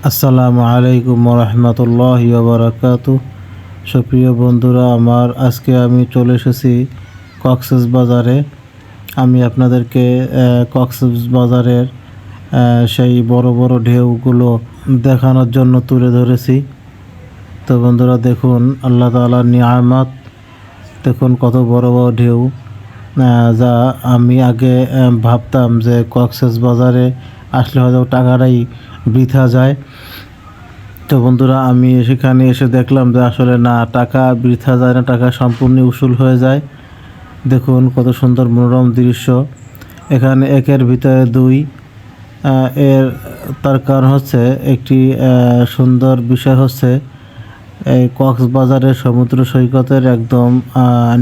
আসসালামু আলাইকুম রহমতুল্লাহি ওয়া বারাকাতুহু। সুপ্রিয় বন্ধুরা, আজকে আমি চলে এসেছি কক্সবাজারে। আমি আপনাদেরকে কক্সবাজারের সেই বড় বড় ঢেউগুলো দেখানোর জন্য তুলে ধরেছি। তো বন্ধুরা দেখুন, আল্লাহ তাআলার নিয়ামত, দেখুন কত বড় বড় ঢেউ। যা আমি আগে ভাবতাম যে কক্সবাজারে আসলে হয়তো টাকাটাই বৃথা যায়। তো বন্ধুরা, আমি সেখানে এসে দেখলাম যে আসলে না, টাকা বৃথা যায় না, টাকা সম্পূর্ণ উসুল হয়ে যায়। দেখুন কত সুন্দর মনোরম দৃশ্য। এখানে একের ভিতরে দুই। তার কারণ হচ্ছে একটি সুন্দর বিষয় হচ্ছে এই কক্সবাজারের সমুদ্র সৈকতের একদম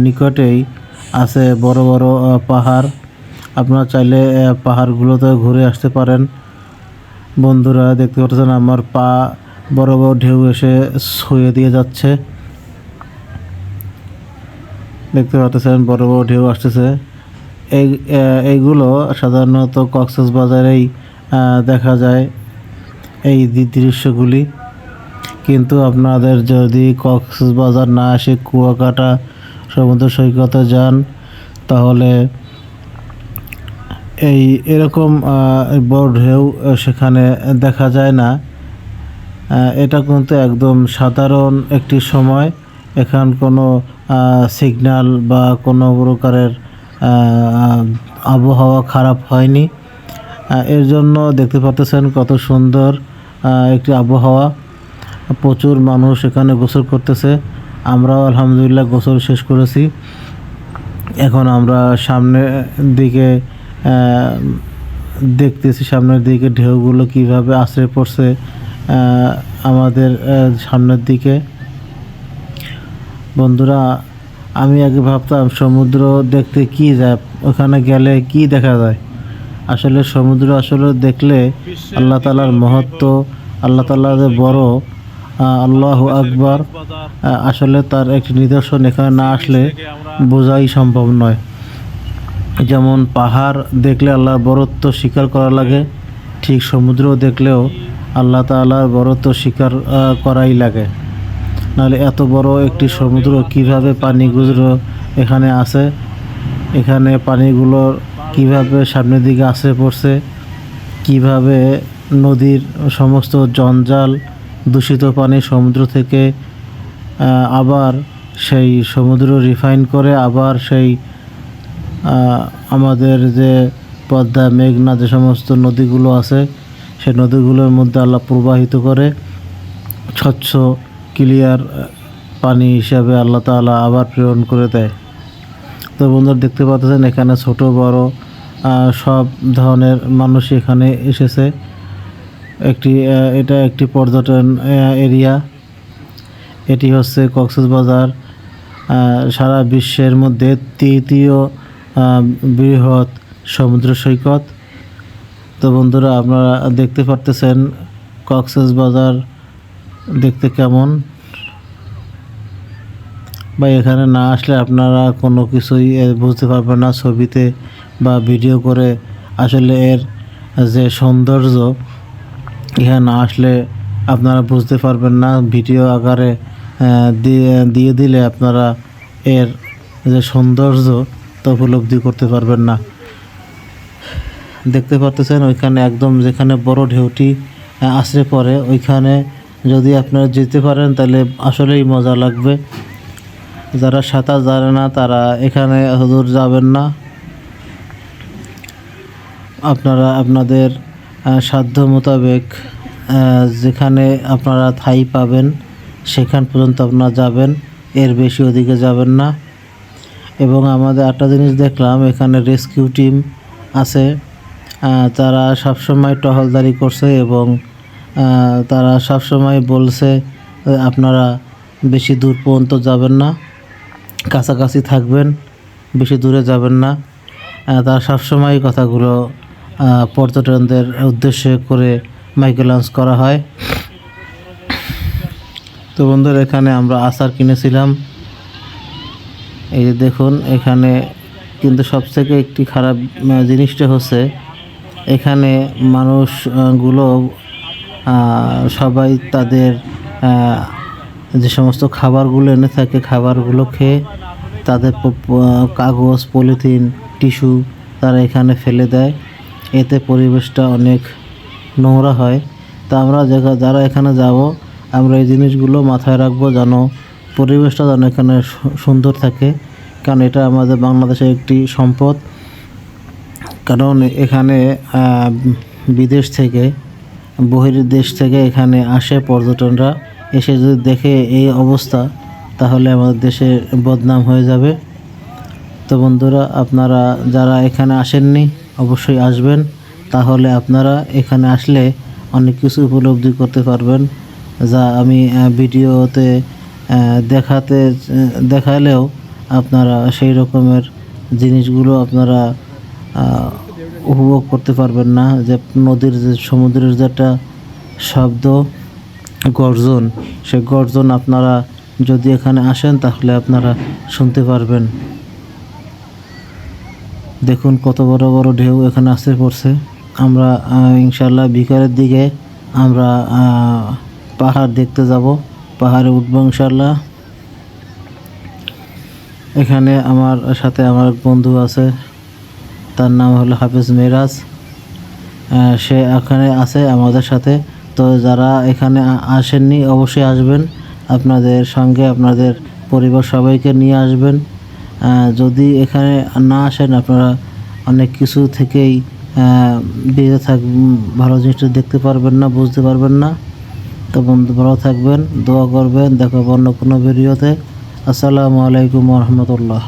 নিকটেই আছে বড় বড় পাহাড়। আপনারা চাইলে পাহাড়গুলোতে ঘুরে আসতে পারেন। বন্ধুরা দেখতে পাচ্ছেন আমার পা বড় বড় ঢেউ এসে ছুঁয়ে দিয়ে যাচ্ছে। দেখতে পাচ্ছেন বড় বড় ঢেউ আসতেছে। এইগুলো সাধারণত কক্সবাজারেই দেখা যায় এই দৃশ্যগুলি। কিন্তু আপনাদের যদি কক্সবাজার না আসে কুয়াকাটা সমুদ্র সৈকতে যান, তাহলে এরকম বড় ঢেউ সেখানে দেখা যায় না। এটা কিন্তু একদম সাধারণ একটি সময়। এখান কোনো সিগন্যাল বা কোনো প্রকারের আবহাওয়া খারাপ হয়নি। এর জন্য দেখতে পাচ্ছেন কত সুন্দর একটি আবহাওয়া। প্রচুর মানুষ এখানে গোসল করতেছে। আমরাও আলহামদুলিল্লাহ গোসল শেষ করেছি। এখন আমরা সামনের দিকে দেখতেছি, সামনের দিকে ঢেউগুলো কিভাবে আছড়ে পড়ছে আমাদের সামনের দিকে। বন্ধুরা, আমি আগে ভাবতাম সমুদ্র দেখতে কি যায়, ওখানে গেলে কি দেখা যায়। আসলে সমুদ্র আসলে দেখলে আল্লাহ তাআলার মহত্ব, আল্লাহ তাআলা যে বড়, আল্লাহু আকবার, আসলে তার একটি নিদর্শন এখানে না আসলে বোঝাই সম্ভব নয়। যেমন পাহাড় দেখলে আল্লাহর বড়ত্ব স্বীকার করা লাগে, ঠিক সমুদ্র দেখলেও আল্লাহ তাআলার বড়ত্ব স্বীকার করাই লাগে। নাহলে এত বড় একটি সমুদ্র কিভাবে পানিগুলো এখানে আছে, এখানে পানিগুলো কিভাবে সামনের দিকে আছড়ে পড়ছে, কিভাবে নদীর সমস্ত জঞ্জাল দূষিত পানি সমুদ্র থেকে আবার সেই সমুদ্র রিফাইন করে আবার সেই আমাদের যে পদ্মা, মেঘনা, যে সমস্ত নদীগুলো আছে, সেই নদীগুলোর মধ্যে আল্লাহ প্রবাহিত করে স্বচ্ছ ক্লিয়ার পানি হিসাবে আল্লাহ তাআলা আবার প্রেরণ করে দেয়। তো বন্ধুরা দেখতে পাচ্ছেন এখানে ছোট বড় সব ধরনের মানুষ এখানে এসেছে। এটা একটি পর্যটন এরিয়া। এটি হচ্ছে কক্সবাজার, সারা বিশ্বের মধ্যে তৃতীয় বৃহৎ সমুদ্র সৈকত। তো বন্ধুরা, আপনারা দেখতে পারতেছেন কক্সবাজার দেখতে কেমন। বা এখানে না আসলে আপনারা কোনো কিছুই বুঝতে পারবেন না ছবিতে বা ভিডিও করে। আসলে এর যে সৌন্দর্য, এখানে না আসলে আপনারা বুঝতে পারবেন না। ভিডিও আকারে দিয়ে দিলে আপনারা এর যে সৌন্দর্য তা উপলব্ধি করতে পারবেন না। দেখতে পাচ্ছেন ওইখানে একদম যেখানে বড় ঢেউটি আছড়ে পড়ে, ওইখানে যদি আপনারা যেতে পারেন তাহলে আসলেই মজা লাগবে। যারা সাঁতার জানে না তারা এখানে দূর যাবেন না। আপনারা আপনাদের সাধ্য মোতাবেক যেখানে আপনারা ঠাঁই পাবেন সেখান পর্যন্ত আপনারা যাবেন, এর বেশি ওদিকে যাবেন না। এবং আমাদের একটা জিনিস দেখলাম, এখানে রেস্কিউ টিম আছে। তারা সবসময় টহলদারি করছে এবং তারা সবসময় বলছে আপনারা বেশি দূর পর্যন্ত যাবেন না, কাছাকাছি থাকবেন, বেশি দূরে যাবেন না। তারা সবসময় কথাগুলো পর্যটকদের উদ্দেশ্যে করে মাইকে লঞ্চ করা হয়। তো বন্ধুরা, এখানে আমরা আচার কিনেছিলাম। এই যে দেখুন, এখানে কিন্তু সবথেকে একটি খারাপ জিনিসটা হচ্ছে এখানে মানুষগুলো সবাই তাদের যে সমস্ত খাবারগুলো এনে থাকে খাবারগুলো খেয়ে তাদের কাগজ পলিথিন টিস্যু তারা এখানে ফেলে দেয়, এতে পরিবেশটা অনেক নোংরা হয়। তা আমরা যারা এখানে যাব আমরা এই জিনিসগুলো মাথায় রাখবো যেন পরিবেশটা যেন এখানে সুন্দর থাকে, কারণ এটা আমাদের বাংলাদেশের একটি সম্পদ। কারণ এখানে বিদেশ থেকে বহির্দেশ থেকে এখানে আসে পর্যটনরা, এসে যদি দেখে এই অবস্থা তাহলে আমাদের দেশের বদনাম হয়ে যাবে। তো বন্ধুরা, আপনারা যারা এখানে আসেননি অবশ্যই আসবেন, তাহলে আপনারা এখানে আসলে অনেক কিছু উপলব্ধি করতে পারবেন, যা আমি ভিডিওতে দেখালেও আপনারা সেই রকমের জিনিসগুলো আপনারা উপভোগ করতে পারবেন না। যে নদীর যে সমুদ্রের যে একটা শব্দ গর্জন, সে গর্জন আপনারা যদি এখানে আসেন তাহলে আপনারা শুনতে পারবেন। দেখুন কত বড় বড় ঢেউ এখানে আসতে পড়ছে। আমরা ইনশাল্লাহ বিকালের দিকে আমরা পাহাড় দেখতে যাব, পাহাড়ে উঠবো ইনশাল্লাহ। এখানে আমার সাথে আমার এক বন্ধু আছে, তার নাম হলো হাফেজ মেরাজ, সে এখানে আছে আমাদের সাথে। তো যারা এখানে আসেননি অবশ্যই আসবেন, আপনাদের সঙ্গে আপনাদের পরিবার সবাইকে নিয়ে আসবেন। যদি এখানে না আসেন আপনারা অনেক কিছু থেকেই ভালো জিনিসটা দেখতে পারবেন না, বুঝতে পারবেন না। তো বন্ধু ভালো থাকবেন, দোয়া করবেন, দেখা অন্য কোনো ভিডিওতে। আসসালামু আলাইকুম ওয়া রাহমাতুল্লাহ।